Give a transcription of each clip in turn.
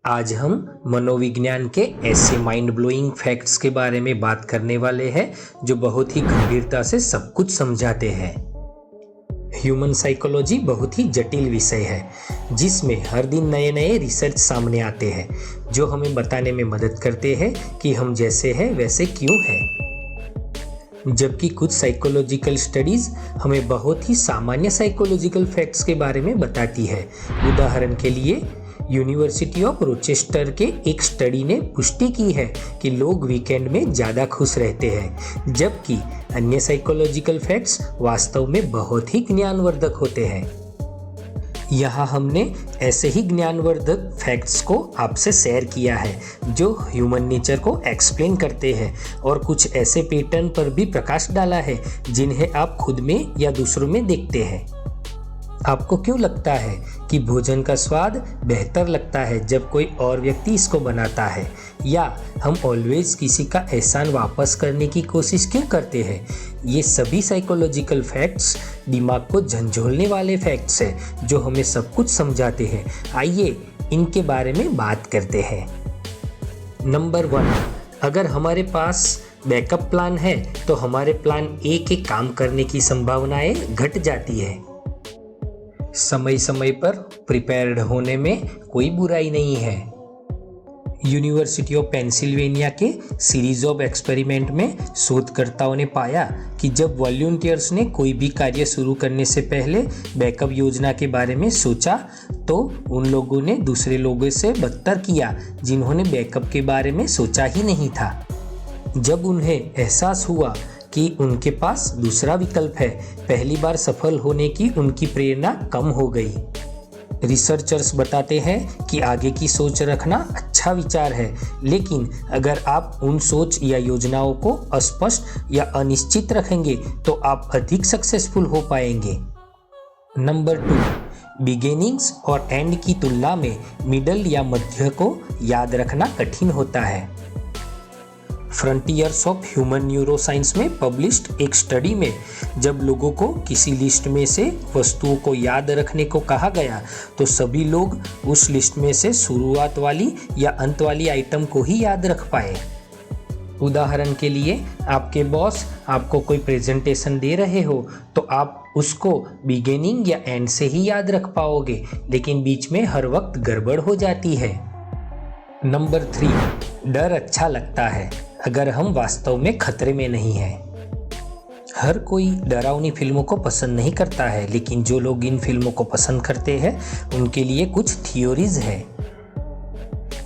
आज हम मनोविज्ञान के ऐसे माइंड ब्लोइंग फैक्ट्स के बारे में बात करने वाले हैं जो बहुत ही गंभीरता से सब कुछ समझाते हैं। ह्यूमन साइकोलॉजी बहुत ही जटिल विषय है जिसमें हर दिन नए नए रिसर्च सामने आते हैं जो हमें बताने में मदद करते हैं कि हम जैसे हैं वैसे क्यों हैं। जबकि कुछ साइकोलॉजिकल स्टडीज हमें बहुत ही सामान्य साइकोलॉजिकल फैक्ट्स के बारे में बताती है। उदाहरण के लिए यूनिवर्सिटी ऑफ रोचेस्टर के एक स्टडी ने पुष्टि की है कि लोग वीकेंड में ज़्यादा खुश रहते हैं, जबकि अन्य साइकोलॉजिकल फैक्ट्स वास्तव में बहुत ही ज्ञानवर्धक होते हैं। यहाँ हमने ऐसे ही ज्ञानवर्धक फैक्ट्स को आपसे शेयर किया है जो ह्यूमन नेचर को एक्सप्लेन करते हैं और कुछ ऐसे पैटर्न पर भी प्रकाश डाला है जिन्हें आप खुद में या दूसरों में देखते हैं। आपको क्यों लगता है कि भोजन का स्वाद बेहतर लगता है जब कोई और व्यक्ति इसको बनाता है, या हम ऑलवेज किसी का एहसान वापस करने की कोशिश क्यों करते हैं? ये सभी साइकोलॉजिकल फैक्ट्स दिमाग को झंझोलने वाले फैक्ट्स हैं जो हमें सब कुछ समझाते हैं। आइए इनके बारे में बात करते हैं। नंबर 1, अगर हमारे पास बैकअप प्लान है तो हमारे प्लान ए के काम करने की संभावनाएं घट जाती है। समय समय पर प्रिपेयर्ड होने में कोई बुराई नहीं है। यूनिवर्सिटी ऑफ पेंसिल्वेनिया के सीरीज ऑफ एक्सपेरिमेंट में शोधकर्ताओं ने पाया कि जब वॉलंटियर्स ने कोई भी कार्य शुरू करने से पहले बैकअप योजना के बारे में सोचा तो उन लोगों ने दूसरे लोगों से बदतर किया जिन्होंने बैकअप के बारे में सोचा ही नहीं था। जब उन्हें एहसास हुआ कि उनके पास दूसरा विकल्प है, पहली बार सफल होने की उनकी प्रेरणा कम हो गई। रिसर्चर्स बताते हैं कि आगे की सोच रखना अच्छा विचार है, लेकिन अगर आप उन सोच या योजनाओं को अस्पष्ट या अनिश्चित रखेंगे तो आप अधिक सक्सेसफुल हो पाएंगे। नंबर 2, बिगिनिंग्स और एंड की तुलना में मिडल या मध्य को याद रखना कठिन होता है। फ्रंटियर्स ऑफ ह्यूमन न्यूरोसाइंस में पब्लिश्ड एक स्टडी में जब लोगों को किसी लिस्ट में से वस्तुओं को याद रखने को कहा गया तो सभी लोग उस लिस्ट में से शुरुआत वाली या अंत वाली आइटम को ही याद रख पाए। उदाहरण के लिए आपके बॉस आपको कोई प्रेजेंटेशन दे रहे हो तो आप उसको बिगिनिंग या एंड से ही याद रख पाओगे, लेकिन बीच में हर वक्त गड़बड़ हो जाती है। नंबर 3, डर अच्छा लगता है अगर हम वास्तव में खतरे में नहीं हैं। हर कोई डरावनी फिल्मों को पसंद नहीं करता है, लेकिन जो लोग इन फिल्मों को पसंद करते हैं उनके लिए कुछ थियोरीज है।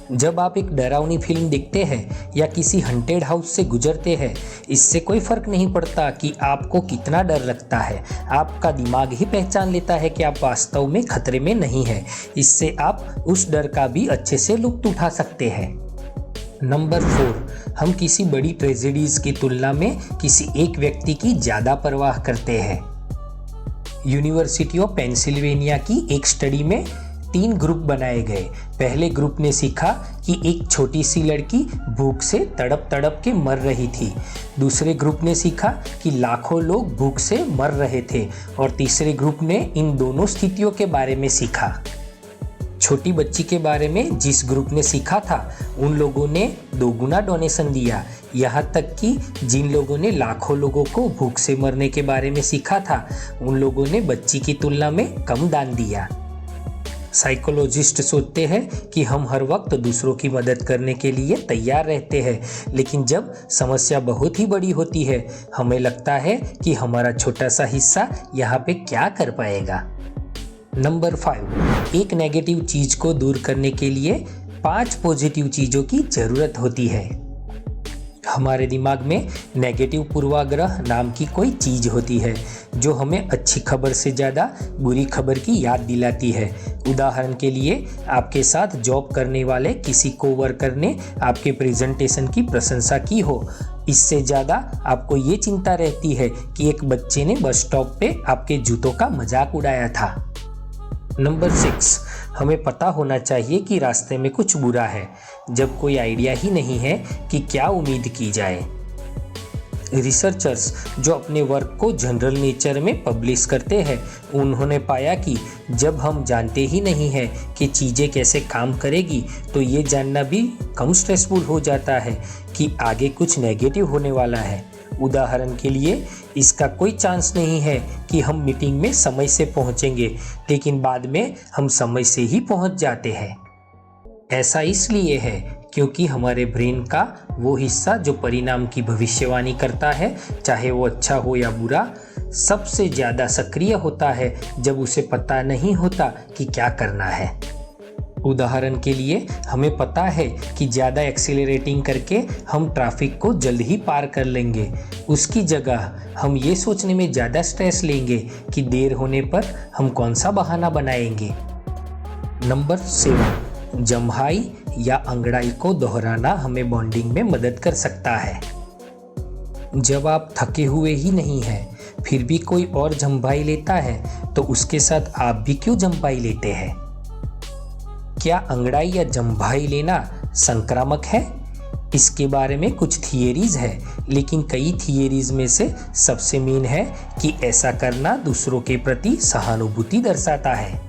जब आप एक डरावनी फिल्म देखते हैं या किसी हंटेड हाउस से गुजरते हैं, इससे कोई फर्क नहीं पड़ता कि आपको कितना डर लगता है। आपका दिमाग ही पहचान लेता है कि आप वास्तव में खतरे में नहीं हैं। इससे आप उस डर का भी अच्छे से लुत्फ उठा सकते हैं। नंबर 4, हम किसी बड़ी ट्रेजेडीज की तुलना में किसी एक व्यक्ति की ज़्यादा परवाह करते हैं। यूनिवर्सिटी ऑफ पेंसिल्वेनिया की एक स्टडी में 3 ग्रुप बनाए गए। पहले ग्रुप ने सीखा कि एक छोटी सी लड़की भूख से तड़प तड़प के मर रही थी। दूसरे ग्रुप ने सीखा कि लाखों लोग भूख से मर रहे थे और तीसरे ग्रुप ने इन दोनों स्थितियों के बारे में सीखा। छोटी बच्ची के बारे में जिस ग्रुप ने सीखा था उन लोगों ने 2 गुना डोनेशन दिया, यहाँ तक कि जिन लोगों ने लाखों लोगों को भूख से मरने के बारे में सीखा था उन लोगों ने बच्ची की तुलना में कम दान दिया। साइकोलॉजिस्ट सोचते हैं कि हम हर वक्त दूसरों की मदद करने के लिए तैयार रहते हैं, लेकिन जब समस्या बहुत ही बड़ी होती है हमें लगता है कि हमारा छोटा सा हिस्सा यहाँ पे क्या कर पाएगा। नंबर 5, एक नेगेटिव चीज़ को दूर करने के लिए 5 पॉजिटिव चीज़ों की ज़रूरत होती है। हमारे दिमाग में नेगेटिव पूर्वाग्रह नाम की कोई चीज़ होती है जो हमें अच्छी खबर से ज़्यादा बुरी खबर की याद दिलाती है। उदाहरण के लिए आपके साथ जॉब करने वाले किसी कोवर्कर ने आपके प्रेजेंटेशन की प्रशंसा की हो, इससे ज़्यादा आपको ये चिंता रहती है कि एक बच्चे ने बस स्टॉप पे आपके जूतों का मजाक उड़ाया था। नंबर 6, हमें पता होना चाहिए कि रास्ते में कुछ बुरा है जब कोई आइडिया ही नहीं है कि क्या उम्मीद की जाए। रिसर्चर्स जो अपने वर्क को जनरल नेचर में पब्लिश करते हैं उन्होंने पाया कि जब हम जानते ही नहीं हैं कि चीज़ें कैसे काम करेगी तो ये जानना भी कम स्ट्रेसफुल हो जाता है कि आगे कुछ नेगेटिव होने वाला है। उदाहरण के लिए, इसका कोई चांस नहीं है कि हम मीटिंग में समय से पहुंचेंगे, लेकिन बाद में हम समय से ही पहुंच जाते हैं। ऐसा इसलिए है क्योंकि हमारे ब्रेन का वो हिस्सा जो परिणाम की भविष्यवाणी करता है, चाहे वो अच्छा हो या बुरा, सबसे ज़्यादा सक्रिय होता है जब उसे पता नहीं होता कि क्या करना है। उदाहरण के लिए, हमें पता है कि ज़्यादा एक्सीलरेटिंग करके हम ट्रैफिक को जल्द ही पार कर लेंगे। उसकी जगह हम ये सोचने में ज़्यादा स्ट्रेस लेंगे कि देर होने पर हम कौन सा बहाना बनाएंगे। नंबर 7, जम्हाई या अंगड़ाई को दोहराना हमें बॉन्डिंग में मदद कर सकता है। जब आप थके हुए ही नहीं हैं, फिर भी कोई और जम्हाई लेता है तो उसके साथ आप भी क्यों जम्हाई लेते हैं? क्या अंगड़ाई या जम्हाई लेना संक्रामक है? इसके बारे में कुछ थियरीज है, लेकिन कई थियरीज में से सबसे मेन है कि ऐसा करना दूसरों के प्रति सहानुभूति दर्शाता है।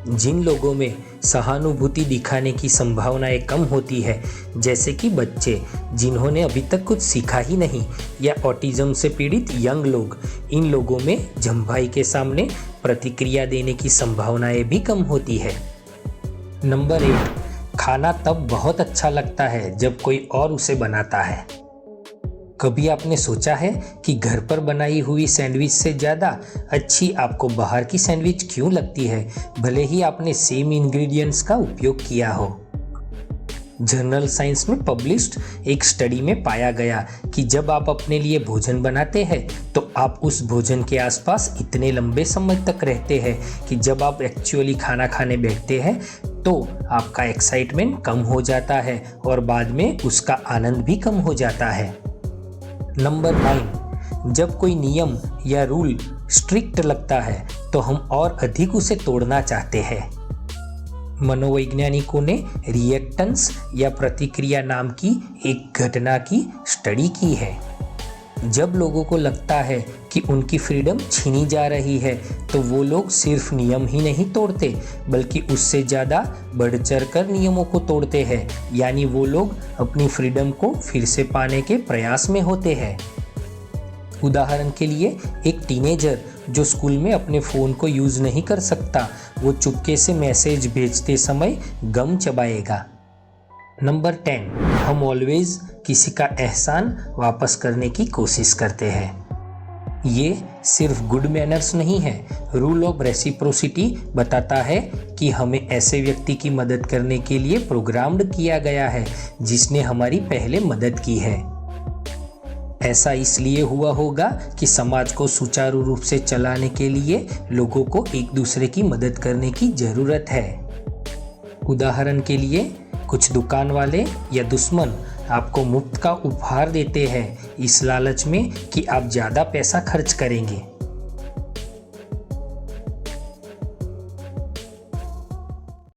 जिन लोगों में सहानुभूति दिखाने की संभावनाएं कम होती है, जैसे कि बच्चे जिन्होंने अभी तक कुछ सीखा ही नहीं, या ऑटिज्म से पीड़ित यंग लोग, इन लोगों में जम्हाई के सामने प्रतिक्रिया देने की संभावनाएं भी कम होती है। नंबर 8, खाना तब बहुत अच्छा लगता है जब कोई और उसे बनाता है। कभी आपने सोचा है कि घर पर बनाई हुई सैंडविच से ज़्यादा अच्छी आपको बाहर की सैंडविच क्यों लगती है, भले ही आपने सेम इंग्रेडिएंट्स का उपयोग किया हो? जर्नल साइंस में पब्लिश्ड एक स्टडी में पाया गया कि जब आप अपने लिए भोजन बनाते हैं तो आप उस भोजन के आसपास इतने लंबे समय तक रहते हैं कि जब आप एक्चुअली खाना खाने बैठते हैं तो आपका एक्साइटमेंट कम हो जाता है और बाद में उसका आनंद भी कम हो जाता है। नंबर 9, जब कोई नियम या रूल स्ट्रिक्ट लगता है तो हम और अधिक उसे तोड़ना चाहते हैं। मनोवैज्ञानिकों ने रिएक्टेंस या प्रतिक्रिया नाम की एक घटना की स्टडी की है। जब लोगों को लगता है कि उनकी फ्रीडम छीनी जा रही है तो वो लोग सिर्फ नियम ही नहीं तोड़ते, बल्कि उससे ज़्यादा बढ़ चढ़ कर नियमों को तोड़ते हैं, यानी वो लोग अपनी फ्रीडम को फिर से पाने के प्रयास में होते हैं। उदाहरण के लिए, एक टीनेजर जो स्कूल में अपने फ़ोन को यूज़ नहीं कर सकता, वो चुपके से मैसेज भेजते समय गम चबाएगा। नंबर 10, हम ऑलवेज किसी का एहसान वापस करने की कोशिश करते हैं। ये सिर्फ गुड मैनर्स नहीं है। रूल ऑफ रेसिप्रोसिटी बताता है कि हमें ऐसे व्यक्ति की मदद करने के लिए प्रोग्राम्ड किया गया है जिसने हमारी पहले मदद की है। ऐसा इसलिए हुआ होगा कि समाज को सुचारू रूप से चलाने के लिए लोगों को एक दूसरे की मदद करने की ज़रूरत है। उदाहरण के लिए, कुछ दुकान वाले या दुश्मन आपको मुफ्त का उपहार देते हैं इस लालच में कि आप ज़्यादा पैसा खर्च करेंगे।